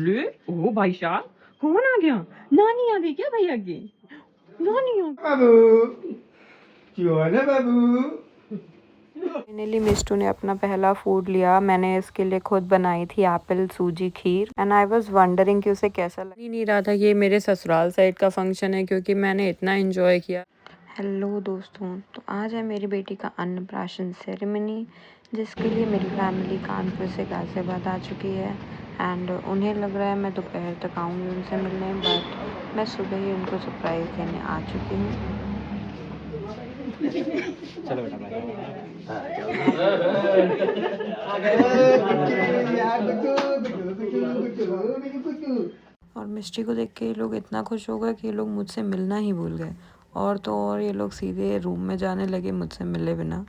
ले ओ भाई साहब, कौन आ गया? नानी आ गई क्या भैया की? नानी आ बाबू क्यों है ना बाबू। फाइनली मिस्टू ने अपना पहला फूड लिया। मैंने इसके लिए खुद बनाई थी एप्पल सूजी खीर एंड आई वाज वंडरिंग कि उसे कैसा लग नहीं रहा था। ये मेरे ससुराल साइड का फंक्शन है क्योंकि मैंने इतना एंजॉय किया। हेलो दोस्तों, तो आज है मेरी बेटी का अन्नप्राशन सेरेमनी जिसके लिए मेरी फैमिली कानपुर से गाजियाबाद आ चुकी है एंड उन्हें लग रहा है मैं दोपहर तक आऊँगी उनसे मिलने, बट मैं सुबह ही उनको सरप्राइज़ देने आ चुकी हूँ। चलो बेटा भाई। और मिस्टी को देख के ये लोग इतना खुश हो गए कि ये लोग मुझसे मिलना ही भूल गए। और तो और ये लोग सीधे रूम में जाने लगे मुझसे मिले बिना।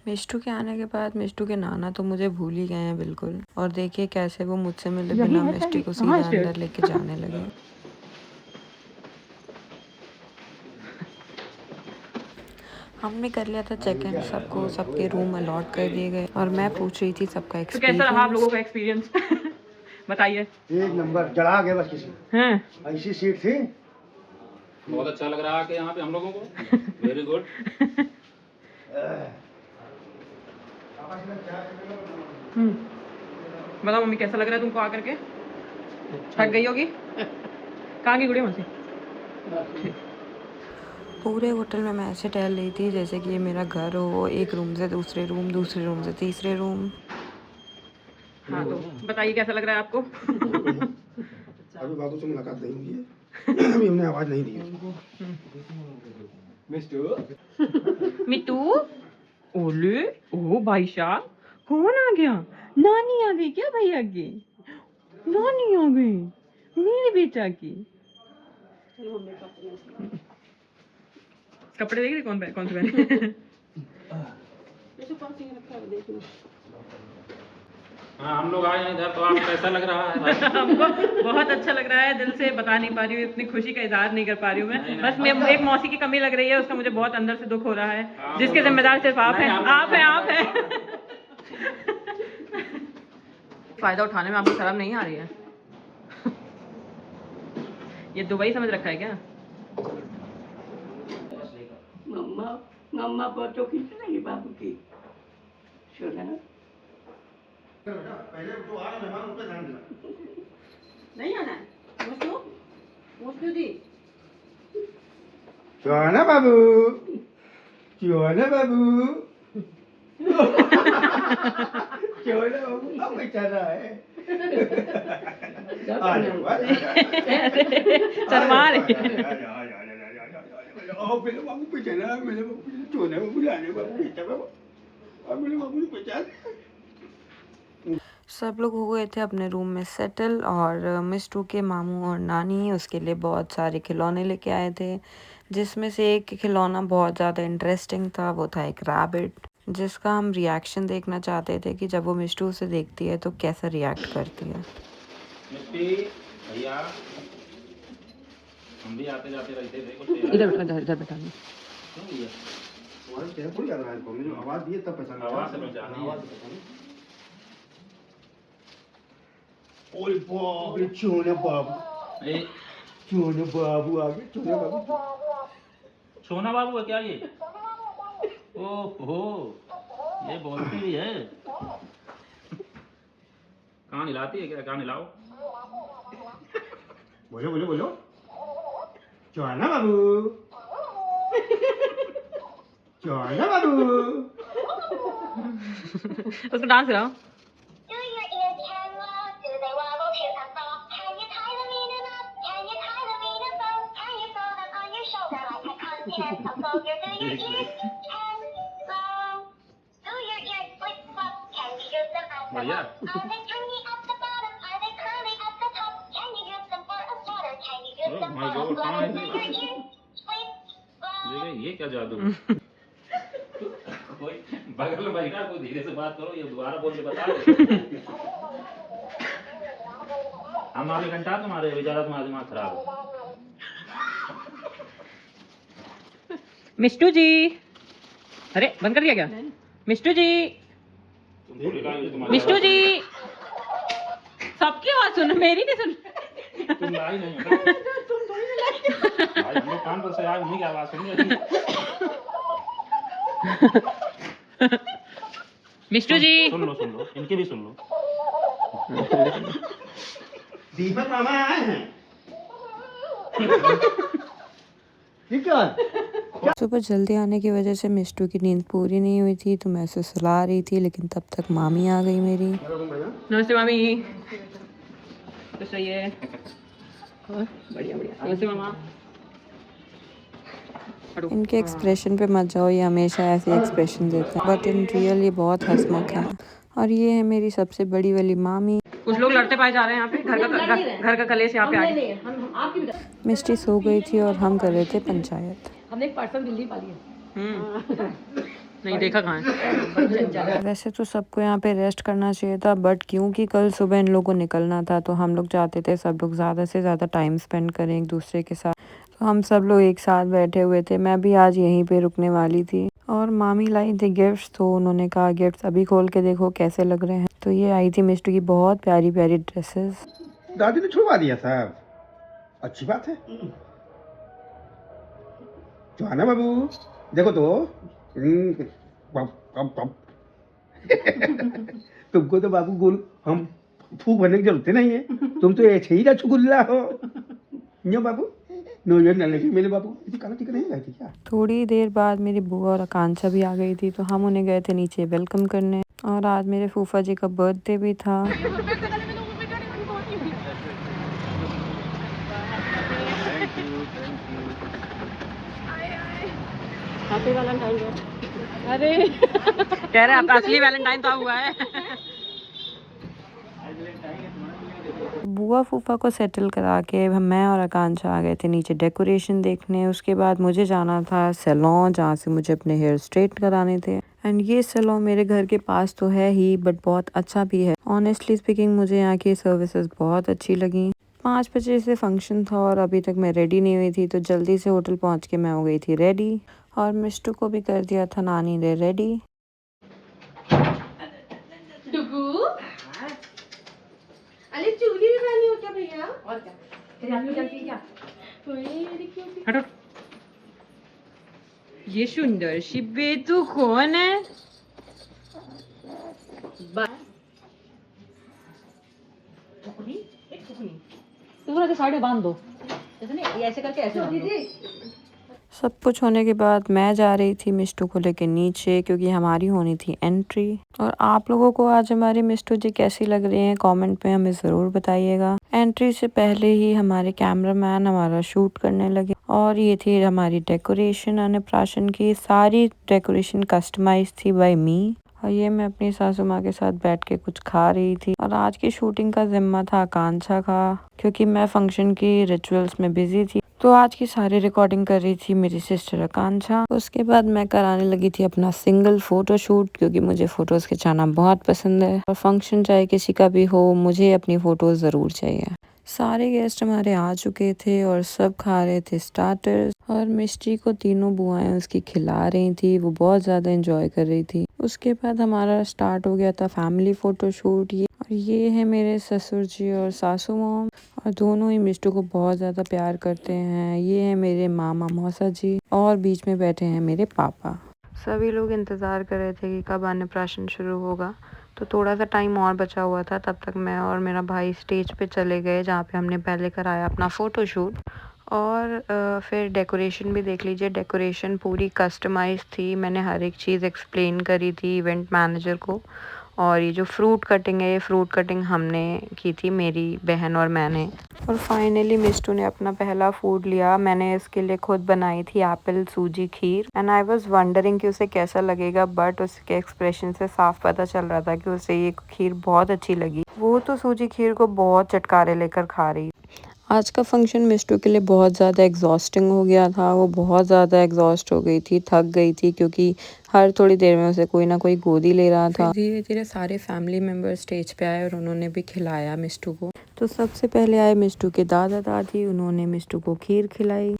मिष्टू के आने के बाद मिष्टू के नाना तो मुझे भूल ही गए हैं बिल्कुल। और देखिए कैसे वो मुझसे मिले बिना मिष्टी को सीधा अंदर लेके जाने लगे। हमने कर लिया था चेक इन, सबको सबके रूम अलॉट कर दिए गए और मैं पूछ रही थी सबका तो कैसा रहा आप लोगों का एक्सपीरियंस। एक्सपीरियंस? बताइए। एक नंबर चढ़ा गया बस किसी हैं? ऐसी सीट थी। बहुत अच्छा लग रहा है कि यहाँ पे हम लोगों को। Very good. बताओ मम्मी, कैसा लग रहा है तुमको आकर के? थक गई होगी? कहाँ की गुड़िया मौसी? पूरे होटल में मैं ऐसे टहल रही थी जैसे कि ये मेरा घर हो, एक रूम से दूसरे रूम, दूसरे रूम से तीसरे रूम। हाँ, तो बताइए कैसा लग रहा है आपको? अभी बाबू से मुलाकात नहीं हुई है। अभी हमने आवाज नहीं दी। मिट्टू, ओले ओ भाई साहब, कौन आ गया? नानी आ गई क्या भैया की? नानी आ गई मेरे बेटा की। कपड़े देख रहे कौन से पहने? हाँ, हम लोग आए हैं इधर, तो आपको कैसा लग रहा है? हमको बहुत अच्छा लग रहा है, दिल से बता नहीं पा रही हूँ, इतनी खुशी का इजहार नहीं कर पा रही हूँ मैं। बस मैं एक मौसी की कमी लग रही है, उसका मुझे बहुत अंदर से दुख हो रहा है, जिसके जिम्मेदार सिर्फ आप हैं। आप हैं। फायदा उठाने में आपको शर्म नहीं आ रही है? ये दुबई समझ रखा है क्या? मम्मा फोटो खींच रही बाबू की। सुना पहले तो आ रहा मेहमान उनका ध्यान देना। नहीं आना है मुस्तू जी। क्यों है ना बाबू, क्यों है ना बाबू। क्यों है ना बाबू, अब बेचारा है। शर्मा रहे। मेरे बाबू बेचारा, मेरे बाबू चोना बाबू लाने बाबू बेचा बाबू, और मेरे बाबू ने बेचारा। सब लोग हो गए थे अपने रूम में सेटल और मिस्टू के मामू और नानी उसके लिए बहुत सारे खिलौने लेके आए थे, जिसमें से एक खिलौना बहुत ज़्यादा इंटरेस्टिंग था। वो था एक रैबिट, जिसका हम रिएक्शन देखना चाहते थे कि जब वो मिस्टू उसे देखती है तो कैसा रिएक्ट करती है। मिट्टी भैया, हम भी आते जाते रहते थे कुछ। इधर बैठा क्यों भैया? तुम्हारे चेहरा थोड़ी याद रहा है इनको, मैंने जो आवाज दी है तब पहचाना। आवाज से पहचानी है। ओए बाप रे, चोना बाबू, ए, चोना बाबू आ गए, चोना बाबू। सोना बाबू है क्या ये? ओहो, ये बोलती भी है। कहाँ हिलाती है क्या? कहाँ हिलाओ? बोलो बोलो बोलो, चोना बाबू, चोना बाबू। उसको डांस कराओ। बढ़िया। ओह माय गॉड, कहाँ है ये? देखिए ये क्या जादू। कोई बगल में बैठा, कोई धीरे से बात करो, ये दोबारा बोल के बता दे। हम आगे घंटा तुम्हारे बेचारा, तुम्हारा दिमाग खराब है। मिस्टू जी, अरे बंद कर दिया क्या? मिष्टू जी, मिष्टू जी, सबकी आवाज सुनो, मेरी नहीं सुन। तुम लाई नहीं हो ना? भाई हम लोग कानपुर से आए, उन्हीं की आवाज सुन रहे थे। मिष्टू जी, सुन लो, इनकी भी सुन लो। दीपक मामा आए हैं। ठीक है। सुबह जल्दी आने की वजह से मिष्टू की नींद पूरी नहीं हुई थी, तो मैं उसे सुला रही थी, लेकिन तब तक मामी आ गई मेरी। नमस्ते मामी। तो सही है। और बढ़िया बढ़िया। नमस्ते मामा। इनके एक्सप्रेशन पे मत जाओ, ये हमेशा ऐसे एक्सप्रेशन देते हैं, बट इन रियल ये बहुत हंसमुख है। और ये है मेरी सबसे बड़ी वाली मामी। कुछ लोग लड़ते पाए जा रहे हैं यहाँ पे, घर का कलेश यहाँ पे आ गया। मिष्टी सो गई थी और हम कर रहे थे पंचायत। हमने एक पर्सन बिल्ली पाली है। नहीं देखा कहाँ है। वैसे तो सबको यहाँ पे रेस्ट करना चाहिए था, बट क्योंकि कल सुबह इन लोगों को निकलना था, तो हम लोग चाहते थे सब लोग ज़्यादा से ज़्यादा टाइम स्पेंड करें एक दूसरे के साथ। तो हम सब लोग एक साथ बैठे हुए थे। मैं भी आज यहीं पे रुकने वाली थी, और मामी लाई थी गिफ्ट्स, तो उन्होंने कहा गिफ्ट्स अभी खोल के देखो कैसे लग रहे हैं। तो ये आई थी मिष्टू की बहुत प्यारी प्यारी ड्रेसेस। दादी ने छुड़वा दिया साहब, अच्छी बात है। जोहाना बाबू देखो तो। तुमको तो बाबू गोल हम फूक भरने की जरूरत नहीं है, तुम तो ऐसे ही रसगुल्ला हो। नो बाबू, नो ये न लगे मेरे बाबू, इतनी काला टीका नहीं लगाई थी क्या? थोड़ी देर बाद मेरी बुआ और आकांक्षा भी आ गई थी, तो हम उन्हें गए थे नीचे वेलकम करने। और आज मेरे फूफा जी का बर्थडे भी था। Happy Valentine day. अरे कह रहे आपका असली वैलेंटाइन तो हुआ है। बुआ फूफा को सेटल करा के मैं और आकांक्षा आ गए थे नीचे डेकोरेशन देखने। उसके बाद मुझे जाना था सैलून, जहाँ से मुझे अपने हेयर स्ट्रेट कराने थे। एंड ये सैलून मेरे घर के पास तो है ही, बट बहुत अच्छा भी है। ऑनेस्टली स्पीकिंग मुझे यहाँ की सर्विसेज बहुत अच्छी लगी। 5 बजे से फंक्शन था और अभी तक मैं रेडी नहीं हुई थी, तो जल्दी से होटल पहुँच के मैं हो गई थी रेडी। और मिष्टू को भी कर दिया था नानी ने रेडी। अरे चूड़ी भी पहनी हो क्या भैया? और क्या? तेरी आदमी चलती है क्या? हटो। ये सुंदर सी बेटू कौन है? तुम साइड में बांध दो, ऐसे नहीं, ऐसे करके ऐसे बांध दो। सब कुछ होने के बाद मैं जा रही थी मिष्टू को लेके नीचे, क्योंकि हमारी होनी थी एंट्री। और आप लोगों को आज हमारी मिष्टू जी कैसी लग रही हैं कमेंट में हमें ज़रूर बताइएगा। एंट्री से पहले ही हमारे कैमरामैन हमारा शूट करने लगे। और ये थी हमारी डेकोरेशन, अन्नप्राशन की सारी डेकोरेशन कस्टमाइज थी बाय मी। और ये मैं अपनी सासू माँ के साथ बैठ के कुछ खा रही थी। और आज की शूटिंग का जिम्मा था आकांक्षा का, क्योंकि मैं फंक्शन की रिचुअल्स में बिजी थी। तो आज की सारी रिकॉर्डिंग कर रही थी मेरी सिस्टर आकांक्षा। उसके बाद मैं कराने लगी थी अपना सिंगल फोटो शूट, क्योंकि मुझे फोटोज खिंचाना बहुत पसंद है। और फंक्शन चाहे किसी का भी हो, मुझे अपनी फोटोज ज़रूर चाहिए। सारे गेस्ट हमारे आ चुके थे और सब खा रहे थे स्टार्टर्स। और मिष्टी को तीनों बुआएं उसकी खिला रही थी, वो बहुत ज़्यादा एंजॉय कर रही थी। उसके बाद हमारा स्टार्ट हो गया था फैमिली फ़ोटो शूट। ये है मेरे ससुर जी और सासू मॉम, और दोनों ही मिष्टू को बहुत ज़्यादा प्यार करते हैं। ये है मेरे मामा मौसा जी, और बीच में बैठे हैं मेरे पापा। सभी लोग इंतज़ार कर रहे थे कि कब अन्नप्राशन शुरू होगा, तो थोड़ा सा टाइम और बचा हुआ था। तब तक मैं और मेरा भाई स्टेज पे चले गए, जहाँ पे हमने पहले कराया अपना फ़ोटो शूट। और फिर डेकोरेशन भी देख लीजिए, डेकोरेशन पूरी कस्टमाइज थी। मैंने हर एक चीज़ एक्सप्लेन करी थी इवेंट मैनेजर को। और ये जो फ्रूट कटिंग है, ये फ्रूट कटिंग हमने की थी, मेरी बहन और मैंने। और फाइनली मिष्टू ने अपना पहला फूड लिया। मैंने इसके लिए खुद बनाई थी एप्पल सूजी खीर। एंड आई वाज वंडरिंग कि उसे कैसा लगेगा, बट उसके एक्सप्रेशन से साफ पता चल रहा था कि उसे ये खीर बहुत अच्छी लगी। वो तो सूजी खीर को बहुत चटकारे लेकर खा रही। आज का फंक्शन मिष्टू के लिए बहुत ज़्यादा एग्जॉस्टिंग हो गया था। वो बहुत ज़्यादा एग्जॉस्ट हो गई थी, थक गई थी, क्योंकि हर थोड़ी देर में उसे कोई ना कोई गोदी ले रहा था। धीरे धीरे सारे फैमिली मेम्बर स्टेज पे आए और उन्होंने भी खिलाया मिष्टू को। तो सबसे पहले आए मिष्टू के दादा दादी, उन्होंने मिष्टू को खीर खिलाई।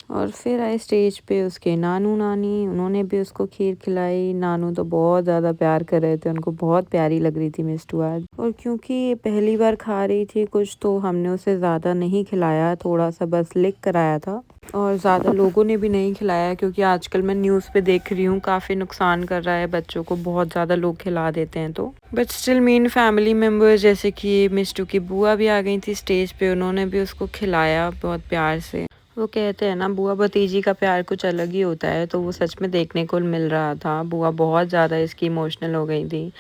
और फिर आए स्टेज पे उसके नानू नानी, उन्होंने भी उसको खीर खिलाई। नानू तो बहुत ज़्यादा प्यार कर रहे थे, उनको बहुत प्यारी लग रही थी मिष्टू आज। और क्योंकि ये पहली बार खा रही थी कुछ, तो हमने उसे ज़्यादा नहीं खिलाया, थोड़ा सा बस लिक कराया था। और ज़्यादा लोगों ने भी नहीं खिलाया, क्योंकि आजकल मैं न्यूज़ पे देख रही हूँ काफ़ी नुकसान कर रहा है बच्चों को, बहुत ज़्यादा लोग खिला देते हैं तो। But still main family members जैसे कि मिष्टू की बुआ भी आ गई थी स्टेज पे, उन्होंने भी उसको खिलाया बहुत प्यार से। वो कहते हैं ना, बुआ भतीजी का प्यार कुछ अलग ही होता है, तो वो सच में देखने को मिल रहा था। बुआ बहुत ज़्यादा इसकी इमोशनल हो गई थी।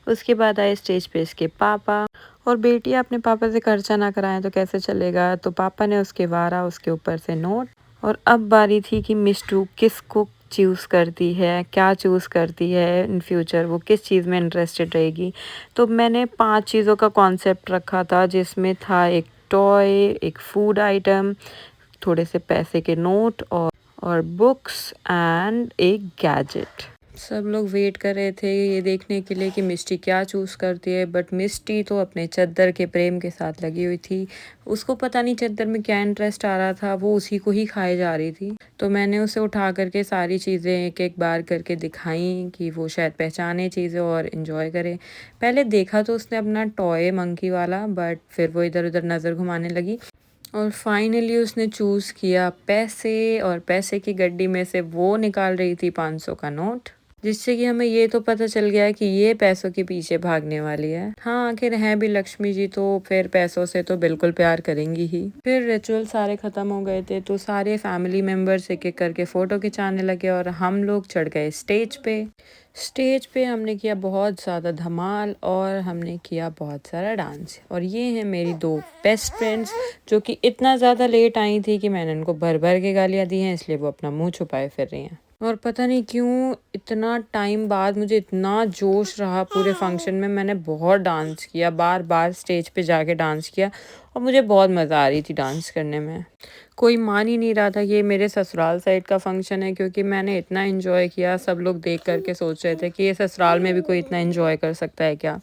उसके बाद आए स्टेज पे इसके पापा, और बेटी अपने पापा से खर्चा ना कराएं तो कैसे चलेगा, तो पापा ने उसके वारा, उसके ऊपर से नोट। और अब बारी थी कि मिष्टू किसको चूज़ करती है, क्या चूज़ करती है इन फ्यूचर, वो किस चीज़ में इंटरेस्टेड रहेगी। तो मैंने 5 चीज़ों का कॉन्सेप्ट रखा था, जिसमें था एक टॉय, एक फूड आइटम, थोड़े से पैसे के नोट और बुक्स एंड एक गैजेट। सब लोग वेट कर रहे थे ये देखने के लिए कि मिष्टी क्या चूज़ करती है, बट मिष्टी तो अपने चद्दर के प्रेम के साथ लगी हुई थी। उसको पता नहीं चद्दर में क्या इंटरेस्ट आ रहा था, वो उसी को ही खाए जा रही थी। तो मैंने उसे उठा करके सारी चीज़ें एक एक बार करके दिखाई कि वो शायद पहचाने चीज़ें और इन्जॉय करे। पहले देखा तो उसने अपना टॉय मंकी वाला, बट फिर वो इधर उधर नज़र घुमाने लगी और फाइनली उसने चूज़ किया पैसे, और पैसे की गड्डी में से वो निकाल रही थी 500 का नोट, जिससे कि हमें ये तो पता चल गया कि ये पैसों के पीछे भागने वाली है। हाँ, आखिर हैं भी लक्ष्मी जी, तो फिर पैसों से तो बिल्कुल प्यार करेंगी ही। फिर रिचुअल सारे ख़त्म हो गए थे, तो सारे फैमिली मेम्बर्स एक एक करके फ़ोटो खिंचाने लगे और हम लोग चढ़ गए स्टेज पे। स्टेज पे हमने किया बहुत ज़्यादा धमाल और हमने किया बहुत सारा डांस। और ये हैं मेरी 2 बेस्ट फ्रेंड्स, जो कि इतना ज़्यादा लेट आई थी कि मैंने उनको भर भर के गालियाँ दी हैं, इसलिए वो अपना मुंह छुपाए फिर रही हैं। और पता नहीं क्यों इतना टाइम बाद मुझे इतना जोश रहा पूरे फंक्शन में, मैंने बहुत डांस किया, बार बार स्टेज पे जाके डांस किया और मुझे बहुत मज़ा आ रही थी डांस करने में। कोई मान ही नहीं रहा था कि ये मेरे ससुराल साइड का फंक्शन है, क्योंकि मैंने इतना एंजॉय किया। सब लोग देख करके सोच रहे थे कि ये ससुराल में भी कोई इतना एंजॉय कर सकता है क्या,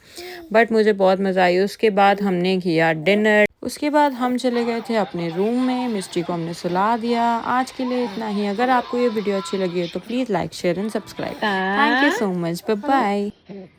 बट मुझे बहुत मज़ा आई। उसके बाद हमने किया डिनर, उसके बाद हम चले गए थे अपने रूम में, मिष्टी को हमने सुला दिया। आज के लिए इतना ही। अगर आपको ये वीडियो अच्छी लगी हो तो please like, share and subscribe. Thank you so much, bye bye.